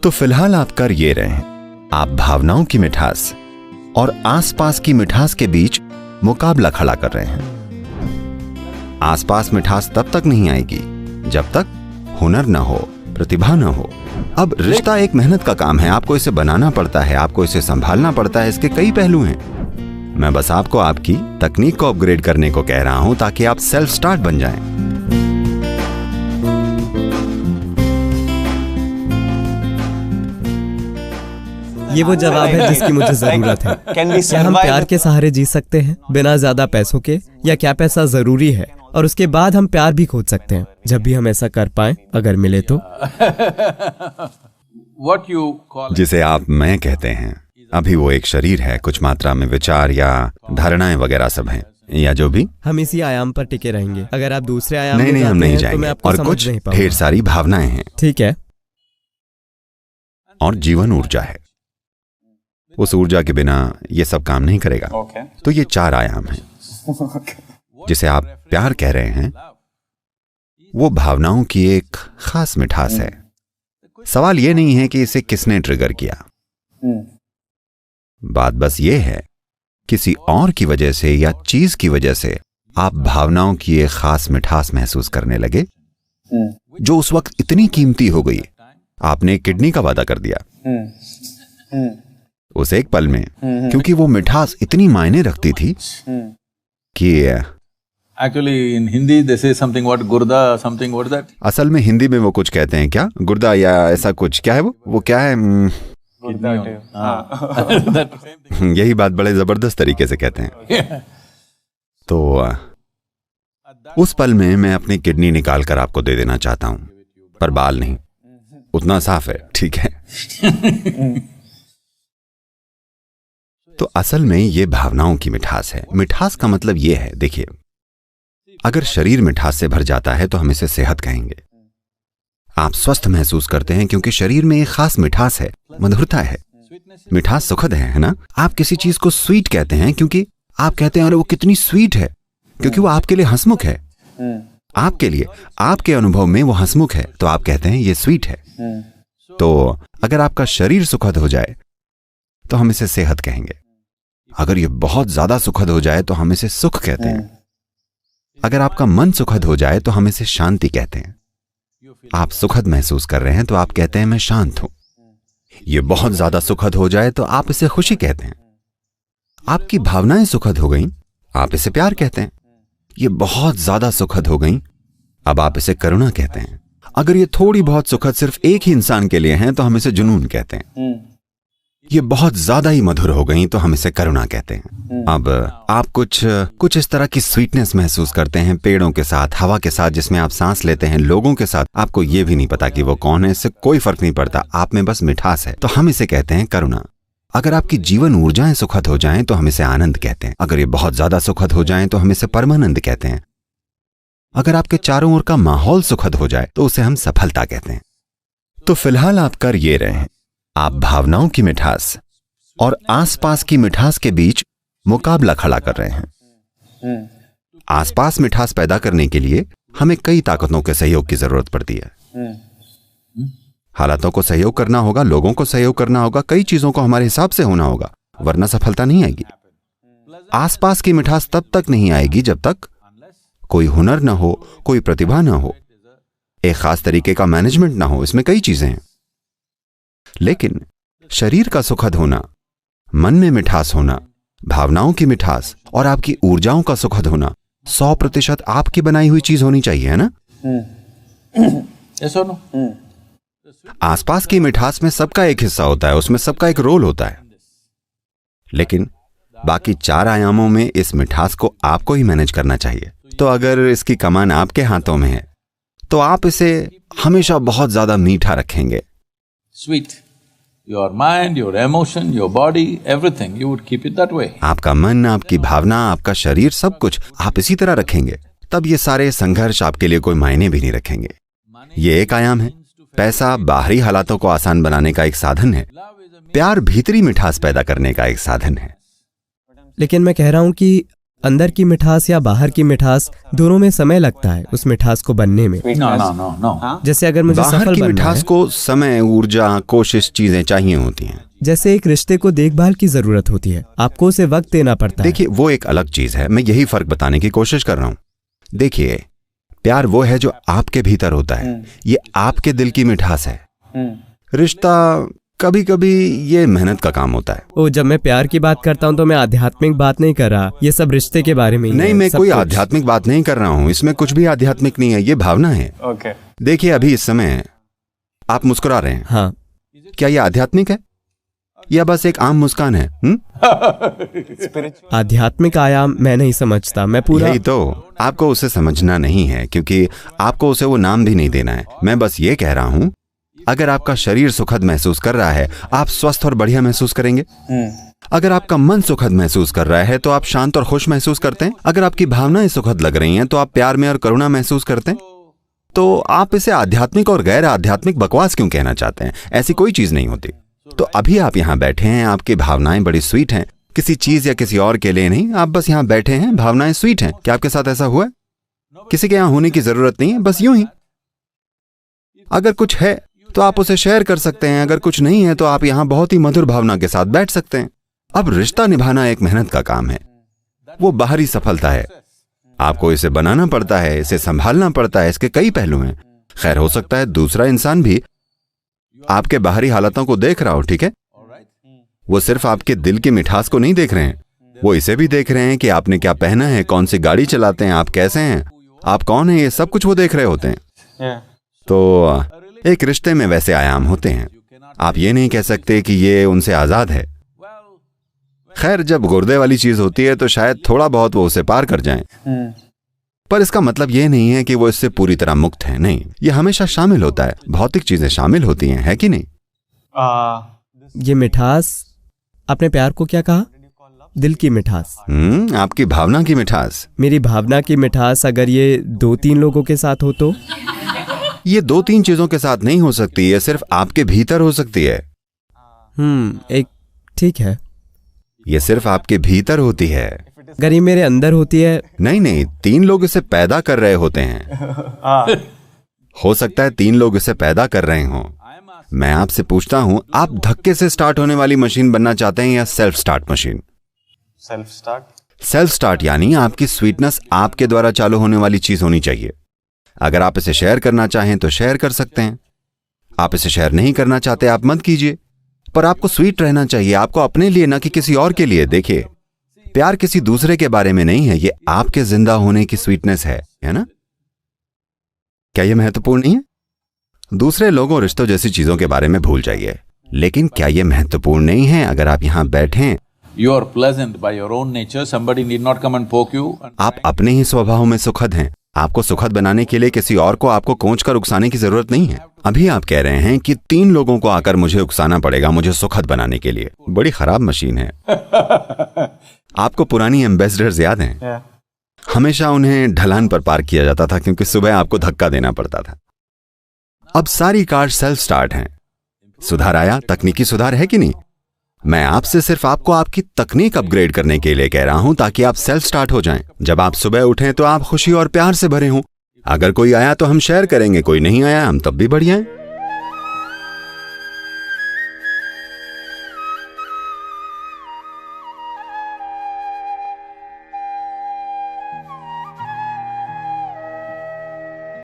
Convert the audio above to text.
तो फिलहाल आप कर ये रहे हैं, आप भावनाओं की मिठास और आसपास की मिठास के बीच मुकाबला खड़ा कर रहे हैं। आसपास मिठास तब तक नहीं आएगी जब तक हुनर ना हो, प्रतिभा ना हो। अब रिश्ता एक मेहनत का काम है, आपको इसे बनाना पड़ता है, आपको इसे संभालना पड़ता है, इसके कई पहलू हैं। मैं बस आपको आपकी तकनीक को अपग्रेड करने को कह रहा हूं ताकि आप सेल्फ स्टार्ट बन जाएं। ये वो जवाब है जिसकी मुझे जरूरत है। क्या हम प्यार के सहारे जी सकते हैं बिना ज्यादा पैसों के, या क्या पैसा जरूरी है और उसके बाद हम प्यार भी खोज सकते हैं जब भी हम ऐसा कर पाए, अगर मिले तो? जिसे आप मैं कहते हैं, अभी वो एक शरीर है, कुछ मात्रा में विचार या धारणाएं वगैरह सब हैं, या जो भी। हम इसी आयाम पर टिके रहेंगे। अगर आप दूसरे आयाम नहीं, हम नहीं तो जाएंगे। मैं आपको और समझ कुछ नहीं पाऊंगा। ढेर सारी भावनाएं हैं। ठीक है। और जीवन ऊर्जा है, उस ऊर्जा के बिना ये सब काम नहीं करेगा। तो ये 4 आयाम हैं। जिसे आप प्यार कह रहे हैं वो भावनाओं की एक खास मिठास है। सवाल ये नहीं है कि इसे किसने ट्रिगर किया, बात बस ये है किसी और की वजह से या चीज की वजह से आप भावनाओं की एक खास मिठास महसूस करने लगे जो उस वक्त इतनी कीमती हो गई। आपने एक किडनी का वादा कर दिया उस एक पल में, क्योंकि वो मिठास इतनी मायने रखती थी कि Actually, in Hindi they say something what gurda, something what that? असल में हिंदी में वो कुछ कहते हैं, क्या गुर्दा या ऐसा कुछ, क्या है वो क्या है? यही बात बड़े जबरदस्त तरीके से कहते हैं। तो उस पल में मैं अपनी किडनी निकाल कर आपको दे देना चाहता हूं, पर बाल नहीं, उतना साफ है, ठीक है? तो असल में ये भावनाओं की मिठास है। मिठास का मतलब ये है, देखिए, अगर शरीर मिठास से भर जाता है तो हम इसे सेहत कहेंगे। आप स्वस्थ महसूस करते हैं क्योंकि शरीर में एक खास मिठास है, मधुरता है। मिठास सुखद है ना? आप किसी चीज को स्वीट कहते हैं क्योंकि आप कहते हैं अरे वो कितनी स्वीट है, क्योंकि वो आपके लिए हंसमुख है। आपके लिए, आपके अनुभव में वो हंसमुख है, तो आप कहते हैं ये स्वीट है। तो अगर आपका शरीर सुखद हो जाए तो हम इसे सेहत कहेंगे। अगर ये बहुत ज्यादा सुखद हो जाए तो हम इसे सुख कहते हैं। अगर आपका मन सुखद हो जाए तो हम इसे शांति कहते हैं। आप सुखद महसूस कर रहे हैं तो आप कहते हैं मैं शांत हूं। ये बहुत ज्यादा सुखद हो जाए तो आप इसे खुशी कहते हैं। आपकी भावनाएं सुखद हो गईं, आप इसे प्यार कहते हैं। ये बहुत ज्यादा सुखद हो गईं, अब आप इसे करुणा कहते हैं। अगर ये थोड़ी बहुत सुखद सिर्फ एक ही इंसान के लिए हैं तो हम इसे जुनून कहते हैं। ये बहुत ज्यादा ही मधुर हो गई तो हम इसे करुणा कहते हैं। अब आप कुछ इस तरह की स्वीटनेस महसूस करते हैं पेड़ों के साथ, हवा के साथ जिसमें आप सांस लेते हैं, लोगों के साथ। आपको ये भी नहीं पता कि वो कौन है, इससे कोई फर्क नहीं पड़ता, आप में बस मिठास है, तो हम इसे कहते हैं करुणा। अगर आपकी जीवन ऊर्जाएं सुखद हो जाएं तो हम इसे आनंद कहते हैं। अगर ये बहुत ज्यादा सुखद हो जाएं तो हम इसे परमानंद कहते हैं। अगर आपके चारों ओर का माहौल सुखद हो जाए तो उसे हम सफलता कहते हैं। तो फिलहाल आप कर ये रहे हैं, आप भावनाओं की मिठास और आसपास की मिठास के बीच मुकाबला खड़ा कर रहे हैं। आसपास मिठास पैदा करने के लिए हमें कई ताकतों के सहयोग की जरूरत पड़ती है। हालातों को सहयोग करना होगा, लोगों को सहयोग करना होगा, कई चीजों को हमारे हिसाब से होना होगा, वरना सफलता नहीं आएगी। आसपास की मिठास तब तक नहीं आएगी जब तक कोई हुनर ना हो, कोई प्रतिभा ना हो, एक खास तरीके का मैनेजमेंट ना हो। इसमें कई चीजें हैं, लेकिन शरीर का सुखद होना, मन में मिठास होना, भावनाओं की मिठास और आपकी ऊर्जाओं का सुखद होना 100% आपकी बनाई हुई चीज होनी चाहिए, है ना? Yes or no? आसपास की मिठास में सबका एक हिस्सा होता है, उसमें सबका एक रोल होता है, लेकिन बाकी 4 आयामों में इस मिठास को आपको ही मैनेज करना चाहिए। तो अगर इसकी कमान आपके हाथों में है तो आप इसे हमेशा बहुत ज्यादा मीठा रखेंगे। Sweet. Your mind, your emotion, your body, everything, you would keep it that way. आपका मन, आपकी भावना, आपका शरीर, सब कुछ आप इसी तरह रखेंगे, तब ये सारे संघर्ष आपके लिए कोई मायने भी नहीं रखेंगे। ये एक आयाम है। पैसा बाहरी हालातों को आसान बनाने का एक साधन है, प्यार भीतरी मिठास पैदा करने का एक साधन है। लेकिन मैं कह रहा हूं कि अंदर की मिठास या बाहर की मिठास, दोनों में समय लगता है उस मिठास को बनने में। No. जैसे अगर मुझे बाहर सफल की बनना मिठास है, को समय, ऊर्जा, कोशिश, चीजें चाहिए होती हैं। जैसे एक रिश्ते को देखभाल की जरूरत होती है, आपको उसे वक्त देना पड़ता है। देखिए, वो एक अलग चीज है। मैं यही फर्क बताने की कोशिश कर रहा हूं। देखिए, प्यार वो है जो आपके भीतर होता है, ये आपके दिल की मिठास है। रिश्ता कभी कभी ये मेहनत का काम होता है। ओ, जब मैं प्यार की बात करता हूँ तो मैं आध्यात्मिक बात नहीं कर रहा, ये सब रिश्ते के बारे में ही नहीं, है, मैं सब कोई कुछ। आध्यात्मिक बात नहीं कर रहा हूं। इसमें कुछ भी आध्यात्मिक नहीं है, ये भावना है। देखिए, अभी इस समय आप मुस्कुरा रहे हैं, हाँ, क्या ये आध्यात्मिक है या बस एक आम मुस्कान है? आध्यात्मिक आयाम मैं नहीं समझता, मैं पूरा। यही तो, आपको उसे समझना नहीं है क्योंकि आपको उसे वो नाम भी नहीं देना है। मैं बस ये कह रहा हूं, अगर आपका शरीर सुखद महसूस कर रहा है, आप स्वस्थ और बढ़िया महसूस करेंगे। अगर आपका मन सुखद महसूस कर रहा है तो आप शांत और खुश महसूस करते हैं। अगर आपकी भावनाएं सुखद लग रही हैं तो आप प्यार में और करुणा महसूस करते हैं। तो आप इसे आध्यात्मिक और गैर आध्यात्मिक बकवास क्यों कहना चाहते हैं? ऐसी कोई चीज नहीं होती। तो अभी आप यहाँ बैठे हैं, आपकी भावनाएं बड़ी स्वीट हैं, किसी चीज या किसी और के लिए नहीं, आप बस यहाँ बैठे हैं, भावनाएं स्वीट हैं। क्या आपके साथ ऐसा हुआ है? किसी के यहाँ होने की जरूरत नहीं है, बस यूं ही। अगर कुछ है तो आप उसे शेयर कर सकते हैं, अगर कुछ नहीं है तो आप यहाँ बहुत ही मधुर भावना के साथ बैठ सकते हैं। अब रिश्ता निभाना एक मेहनत का काम है, वो बाहरी सफलता है। आपको इसे बनाना पड़ता है, इसे संभालना पड़ता है, इसके कई पहलू हैं। खैर, हो सकता है दूसरा इंसान भी आपके बाहरी हालातों को देख रहा हो, ठीक है? वो सिर्फ आपके दिल की मिठास को नहीं देख रहे हैं, वो इसे भी देख रहे हैं कि आपने क्या पहना है, कौन सी गाड़ी चलाते हैं, आप कैसे हैं, आप कौन हैं, ये सब कुछ वो देख रहे होते हैं। तो एक रिश्ते में वैसे आयाम होते हैं। आप ये नहीं कह सकते कि ये उनसे आजाद है। खैर, जब गुर्दे वाली चीज होती है तो शायद थोड़ा बहुत वो उसे पार कर जाएं। पर इसका मतलब ये नहीं है कि वो इससे पूरी तरह मुक्त है। नहीं, ये हमेशा शामिल होता है, भौतिक चीजें शामिल होती हैं, है कि नहीं? ये मिठास, आपने प्यार को क्या कहा? दिल की मिठास। आपकी भावना की मिठास। मेरी भावना की मिठास अगर ये 2-3 लोगों के साथ हो तो? ये 2-3 चीजों के साथ नहीं हो सकती, ये सिर्फ आपके भीतर हो सकती है। एक ठीक है, ये सिर्फ आपके भीतर होती है। अगर ये मेरे अंदर होती है। नहीं, 3 लोग इसे पैदा कर रहे होते हैं। हो सकता है 3 लोग इसे पैदा कर रहे हों। मैं आपसे पूछता हूं, आप धक्के से स्टार्ट होने वाली मशीन बनना चाहते हैं या self start machine? Self start यानी आपकी स्वीटनेस आपके द्वारा चालू होने वाली चीज होनी चाहिए। अगर आप इसे शेयर करना चाहें तो शेयर कर सकते हैं। आप इसे शेयर नहीं करना चाहते, आप मत कीजिए। पर आपको स्वीट रहना चाहिए, आपको अपने लिए, ना कि किसी और के लिए। देखिए, प्यार किसी दूसरे के बारे में नहीं है, ये आपके जिंदा होने की स्वीटनेस है ना? क्या ये महत्वपूर्ण नहीं है? दूसरे लोगों, रिश्तों जैसी चीजों के बारे में भूल जाइए। लेकिन क्या ये महत्वपूर्ण नहीं है? अगर आप यहां बैठें, You are pleasant by your own nature. Somebody need not come and poke you. आप अपने ही स्वभाव में सुखद हैं। आपको सुखद बनाने के लिए किसी और को आपको कोंच कर उकसाने की जरूरत नहीं है। अभी आप कह रहे हैं कि 3 लोगों को आकर मुझे उकसाना पड़ेगा मुझे सुखद बनाने के लिए। बड़ी खराब मशीन है। आपको पुरानी एम्बेसडर्स याद हैं? हमेशा उन्हें ढलान पर पार्क किया जाता था क्योंकि सुबह आपको धक्का देना पड़ता था। अब सारी कार सेल्फ स्टार्ट हैं। सुधार आया, तकनीकी सुधार है कि नहीं? मैं आपसे सिर्फ आपको आपकी तकनीक अपग्रेड करने के लिए कह रहा हूं ताकि आप सेल्फ स्टार्ट हो जाएं। जब आप सुबह उठें तो आप खुशी और प्यार से भरे हों। अगर कोई आया तो हम शेयर करेंगे, कोई नहीं आया हम तब भी बढ़िया हैं।